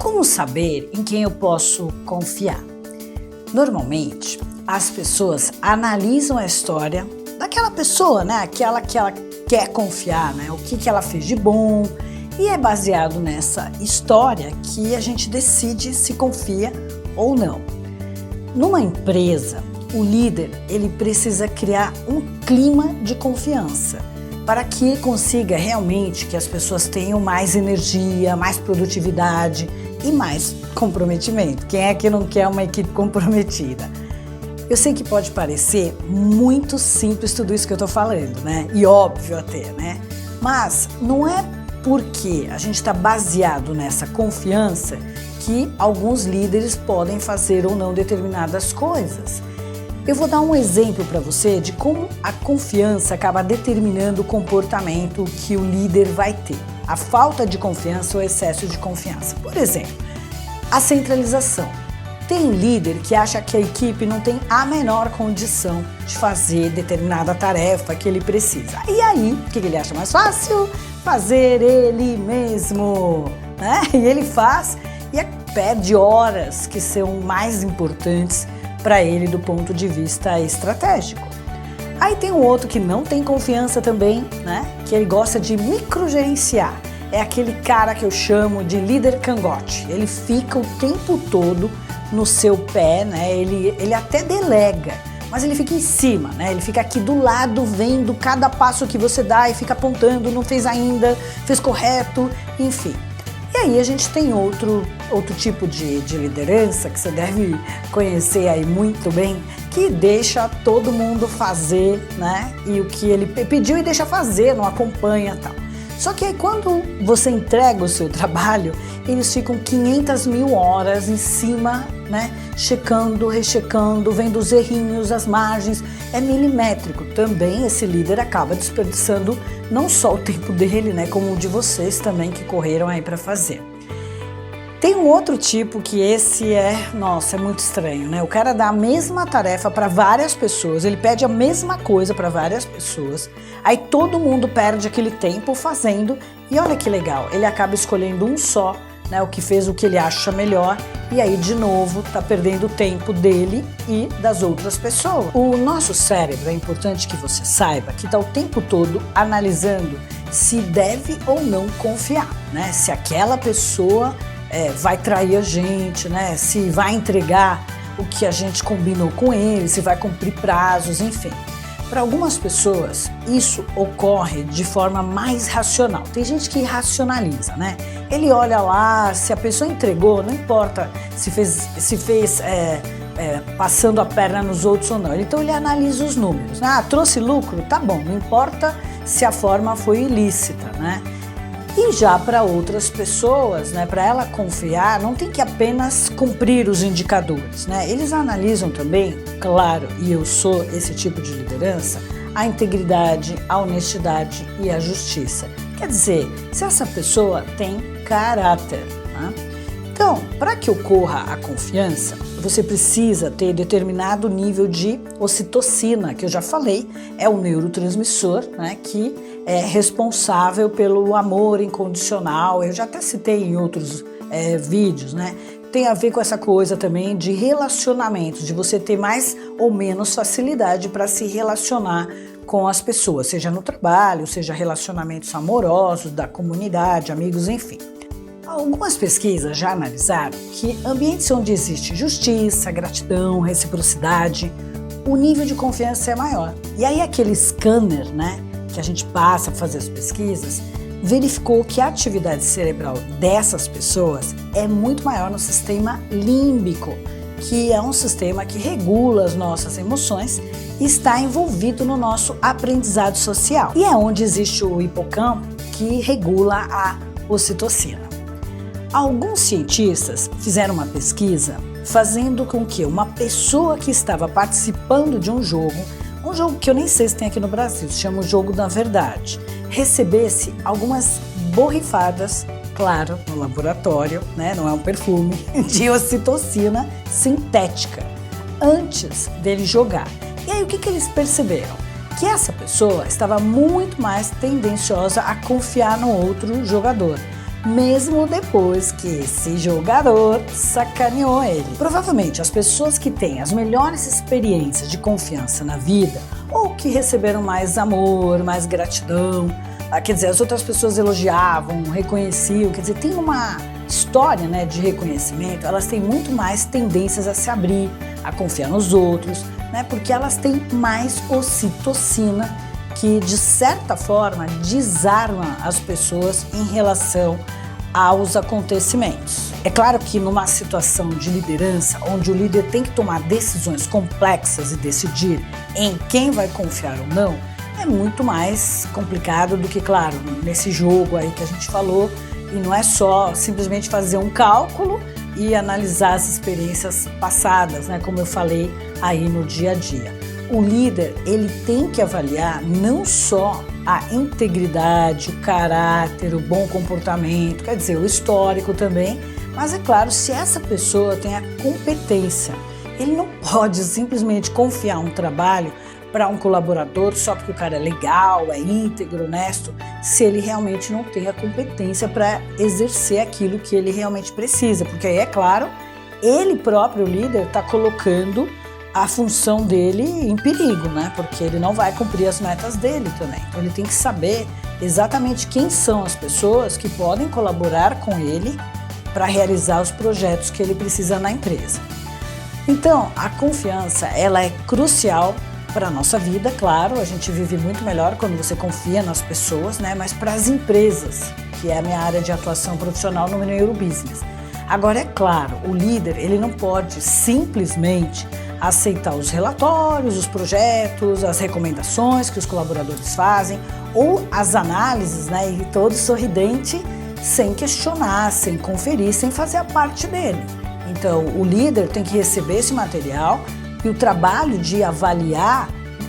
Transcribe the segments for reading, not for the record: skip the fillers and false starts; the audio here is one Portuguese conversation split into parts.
Como saber em quem eu posso confiar? Normalmente, as pessoas analisam a história daquela pessoa, né? Aquela que ela quer confiar, né? O que ela fez de bom. E é baseado nessa história que a gente decide se confia ou não. Numa empresa, o líder ele precisa criar um clima de confiança para que consiga realmente que as pessoas tenham mais energia, mais produtividade e mais comprometimento. Quem é que não quer uma equipe comprometida? Eu sei que pode parecer muito simples tudo isso que eu tô falando, né? E óbvio até, né? Mas não é porque a gente está baseado nessa confiança que alguns líderes podem fazer ou não determinadas coisas. Eu vou dar um exemplo para você de como a confiança acaba determinando o comportamento que o líder vai ter. A falta de confiança ou excesso de confiança. Por exemplo, a centralização. Tem líder que acha que a equipe não tem a menor condição de fazer determinada tarefa que ele precisa. E aí, o que ele acha mais fácil? Fazer ele mesmo, né? E ele faz e perde horas que são mais importantes para ele do ponto de vista estratégico. Aí tem um outro que não tem confiança também, né? Que ele gosta de microgerenciar. É aquele cara que eu chamo de líder cangote. Ele fica o tempo todo no seu pé, né? Ele até delega, mas ele fica em cima, né? Ele fica aqui do lado vendo cada passo que você dá e fica apontando, não fez ainda, fez correto, enfim. E aí a gente tem outro tipo de liderança que você deve conhecer aí muito bem, que deixa todo mundo fazer, né? E o que ele pediu e deixa fazer, não acompanha e tal. Só que aí quando você entrega o seu trabalho, eles ficam 500 mil horas em cima, né? Checando, rechecando, vendo os errinhos, as margens. É milimétrico. Também esse líder acaba desperdiçando não só o tempo dele, né? Como o de vocês também que correram aí para fazer. Tem um outro tipo que esse é muito estranho, né? O cara dá a mesma tarefa para várias pessoas, ele pede a mesma coisa para várias pessoas, aí todo mundo perde aquele tempo fazendo e olha que legal, ele acaba escolhendo um só, né? O que fez o que ele acha melhor e aí de novo tá perdendo o tempo dele e das outras pessoas. O nosso cérebro, é importante que você saiba, que tá o tempo todo analisando se deve ou não confiar, né? Se aquela pessoa vai trair a gente, né? Se vai entregar o que a gente combinou com ele, se vai cumprir prazos, enfim. Para algumas pessoas, isso ocorre de forma mais racional. Tem gente que racionaliza, né? Ele olha lá, se a pessoa entregou, não importa se fez passando a perna nos outros ou não. Então ele analisa os números, né? Trouxe lucro? Tá bom, não importa se a forma foi ilícita, né? E já para outras pessoas, né, para ela confiar, não tem que apenas cumprir os indicadores, né? Eles analisam também, claro, e eu sou esse tipo de liderança, a integridade, a honestidade e a justiça. Quer dizer, se essa pessoa tem caráter, né? Então, para que ocorra a confiança, você precisa ter determinado nível de ocitocina, que eu já falei, é o neurotransmissor, né, que é responsável pelo amor incondicional. Eu já até citei em outros vídeos, né? Tem a ver com essa coisa também de relacionamentos, de você ter mais ou menos facilidade para se relacionar com as pessoas, seja no trabalho, seja relacionamentos amorosos, da comunidade, amigos, enfim. Algumas pesquisas já analisaram que ambientes onde existe justiça, gratidão, reciprocidade, o nível de confiança é maior. E aí aquele scanner, né, que a gente passa para fazer as pesquisas, verificou que a atividade cerebral dessas pessoas é muito maior no sistema límbico, que é um sistema que regula as nossas emoções e está envolvido no nosso aprendizado social. E é onde existe o hipocampo, que regula a ocitocina. Alguns cientistas fizeram uma pesquisa fazendo com que uma pessoa que estava participando de um jogo que eu nem sei se tem aqui no Brasil, se chama o jogo da verdade, recebesse algumas borrifadas, claro, no laboratório, né, não é um perfume, de ocitocina sintética, antes dele jogar. E aí o que eles perceberam? Que essa pessoa estava muito mais tendenciosa a confiar no outro jogador. mesmo depois que esse jogador sacaneou ele. Provavelmente as pessoas que têm as melhores experiências de confiança na vida, ou que receberam mais amor, mais gratidão, quer dizer, as outras pessoas elogiavam, reconheciam, quer dizer, tem uma história, né, de reconhecimento, elas têm muito mais tendências a se abrir, a confiar nos outros, né, porque elas têm mais ocitocina, que de certa forma desarma as pessoas em relação aos acontecimentos. É claro que numa situação de liderança, onde o líder tem que tomar decisões complexas e decidir em quem vai confiar ou não, é muito mais complicado do que, claro, nesse jogo aí que a gente falou, e não é só simplesmente fazer um cálculo e analisar as experiências passadas, né, como eu falei aí no dia a dia. O líder, ele tem que avaliar não só a integridade, o caráter, o bom comportamento, quer dizer, o histórico também, mas é claro, se essa pessoa tem a competência, ele não pode simplesmente confiar um trabalho para um colaborador só porque o cara é legal, é íntegro, honesto, se ele realmente não tem a competência para exercer aquilo que ele realmente precisa, porque aí, é claro, ele próprio, o líder, está colocando a função dele em perigo, né? Porque ele não vai cumprir as metas dele também. Então ele tem que saber exatamente quem são as pessoas que podem colaborar com ele para realizar os projetos que ele precisa na empresa. Então, a confiança, ela é crucial para a nossa vida, claro, a gente vive muito melhor quando você confia nas pessoas, né? Mas para as empresas, que é a minha área de atuação profissional no Neurobusiness. Agora, é claro, o líder, ele não pode simplesmente aceitar os relatórios, os projetos, as recomendações que os colaboradores fazem ou as análises, né, e todo sorridente, sem questionar, sem conferir, sem fazer a parte dele. Então, o líder tem que receber esse material e o trabalho de avaliar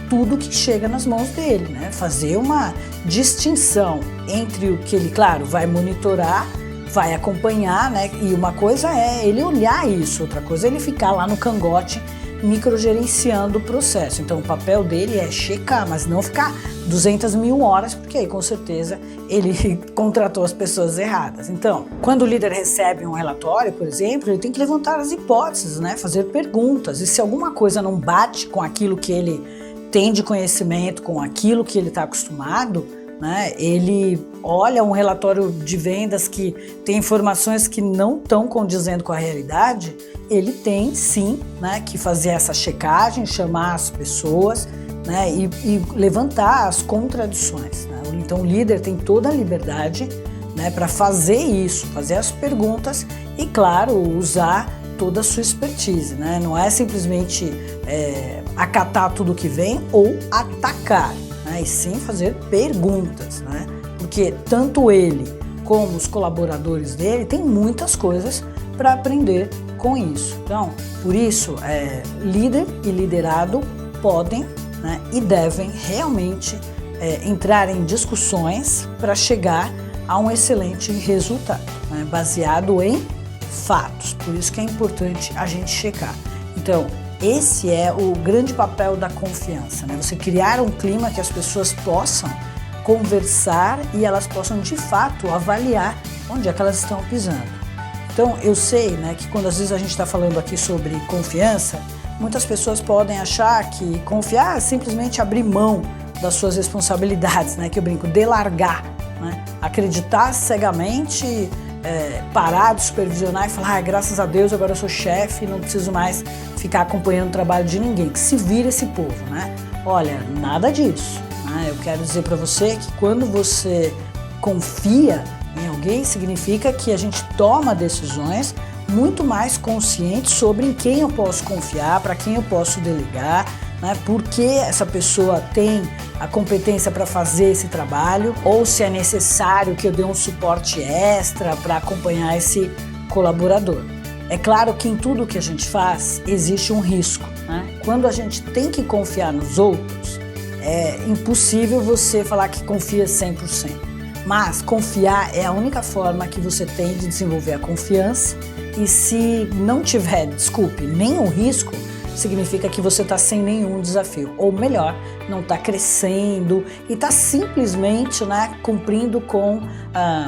tudo que chega nas mãos dele, né, fazer uma distinção entre o que ele, claro, vai monitorar, vai acompanhar, né, e uma coisa é ele olhar isso, outra coisa é ele ficar lá no cangote microgerenciando o processo. Então o papel dele é checar, mas não ficar 200 mil horas, porque aí com certeza ele contratou as pessoas erradas. Então, quando o líder recebe um relatório, por exemplo, ele tem que levantar as hipóteses, né? Fazer perguntas, e se alguma coisa não bate com aquilo que ele tem de conhecimento, com aquilo que ele está acostumado, né? Ele olha um relatório de vendas que tem informações que não estão condizendo com a realidade, ele tem sim, né, que fazer essa checagem, chamar as pessoas, né, e levantar as contradições, né? Então o líder tem toda a liberdade, né, para fazer isso, fazer as perguntas e, claro, usar toda a sua expertise, né? Não é simplesmente acatar tudo que vem ou atacar, né, e sim fazer perguntas, né? Porque tanto ele como os colaboradores dele têm muitas coisas para aprender com isso. Então, por isso, líder e liderado podem, né, e devem realmente entrar em discussões para chegar a um excelente resultado, né, baseado em fatos. Por isso que é importante a gente checar. Então, esse é o grande papel da confiança, né? Você criar um clima que as pessoas possam conversar e elas possam, de fato, avaliar onde é que elas estão pisando. Então, eu sei, né, que quando às vezes a gente está falando aqui sobre confiança, muitas pessoas podem achar que confiar é simplesmente abrir mão das suas responsabilidades, né? Que eu brinco, delargar, né? Acreditar cegamente, parar de supervisionar e falar, graças a Deus, agora eu sou chefe e não preciso mais ficar acompanhando o trabalho de ninguém, que se vira esse povo, né? Olha, nada disso, né? Eu quero dizer para você que quando você confia em alguém, significa que a gente toma decisões muito mais conscientes sobre em quem eu posso confiar, para quem eu posso delegar, né? Porque essa pessoa tem a competência para fazer esse trabalho, ou se é necessário que eu dê um suporte extra para acompanhar esse colaborador. É claro que em tudo que a gente faz existe um risco, né? Quando a gente tem que confiar nos outros, é impossível você falar que confia 100%. Mas confiar é a única forma que você tem de desenvolver a confiança, e se não tiver, desculpe, nenhum risco, significa que você está sem nenhum desafio, ou melhor, não está crescendo e está simplesmente, né, cumprindo com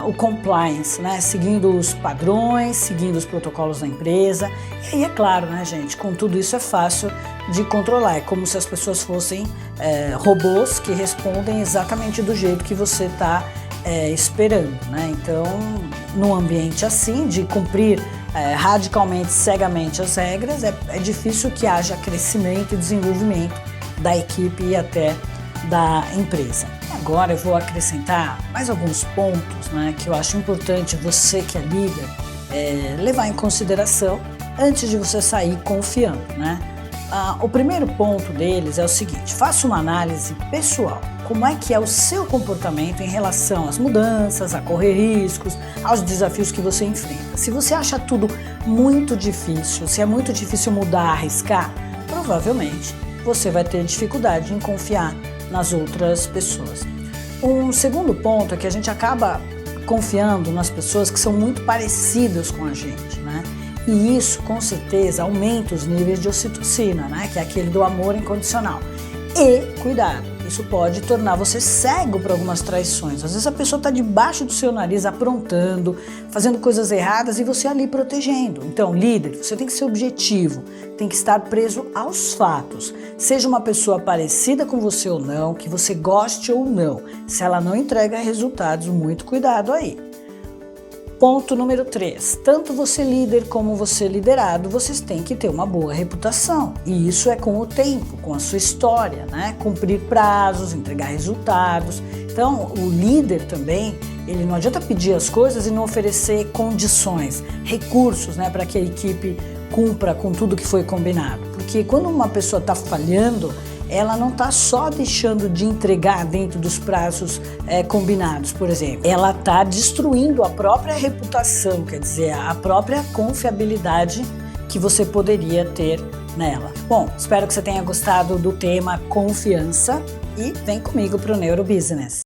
o compliance, né, seguindo os padrões, seguindo os protocolos da empresa. E aí é claro, né, gente, com tudo isso é fácil de controlar, é como se as pessoas fossem robôs que respondem exatamente do jeito que você está esperando, né? Então, num ambiente assim, de cumprir radicalmente, cegamente as regras, é difícil que haja crescimento e desenvolvimento da equipe e até da empresa. Agora eu vou acrescentar mais alguns pontos, né, que eu acho importante você que é líder levar em consideração antes de você sair confiando, né? O primeiro ponto deles é o seguinte: faça uma análise pessoal. Como é que é o seu comportamento em relação às mudanças, a correr riscos, aos desafios que você enfrenta? Se você acha tudo muito difícil, se é muito difícil mudar, arriscar, provavelmente você vai ter dificuldade em confiar nas outras pessoas. Um segundo ponto é que a gente acaba confiando nas pessoas que são muito parecidas com a gente, né? E isso, com certeza, aumenta os níveis de ocitocina, né? Que é aquele do amor incondicional. E, cuidado, isso pode tornar você cego para algumas traições. Às vezes a pessoa está debaixo do seu nariz aprontando, fazendo coisas erradas e você ali protegendo. Então, líder, você tem que ser objetivo, tem que estar preso aos fatos. Seja uma pessoa parecida com você ou não, que você goste ou não. Se ela não entrega resultados, muito cuidado aí. Ponto número 3, tanto você líder como você liderado, vocês têm que ter uma boa reputação. E isso é com o tempo, com a sua história, né? Cumprir prazos, entregar resultados. Então, o líder também, ele não adianta pedir as coisas e não oferecer condições, recursos, né, para que a equipe cumpra com tudo que foi combinado. Porque quando uma pessoa está falhando, ela não está só deixando de entregar dentro dos prazos combinados, por exemplo. Ela está destruindo a própria reputação, quer dizer, a própria confiabilidade que você poderia ter nela. Bom, espero que você tenha gostado do tema confiança e vem comigo para o Neurobusiness.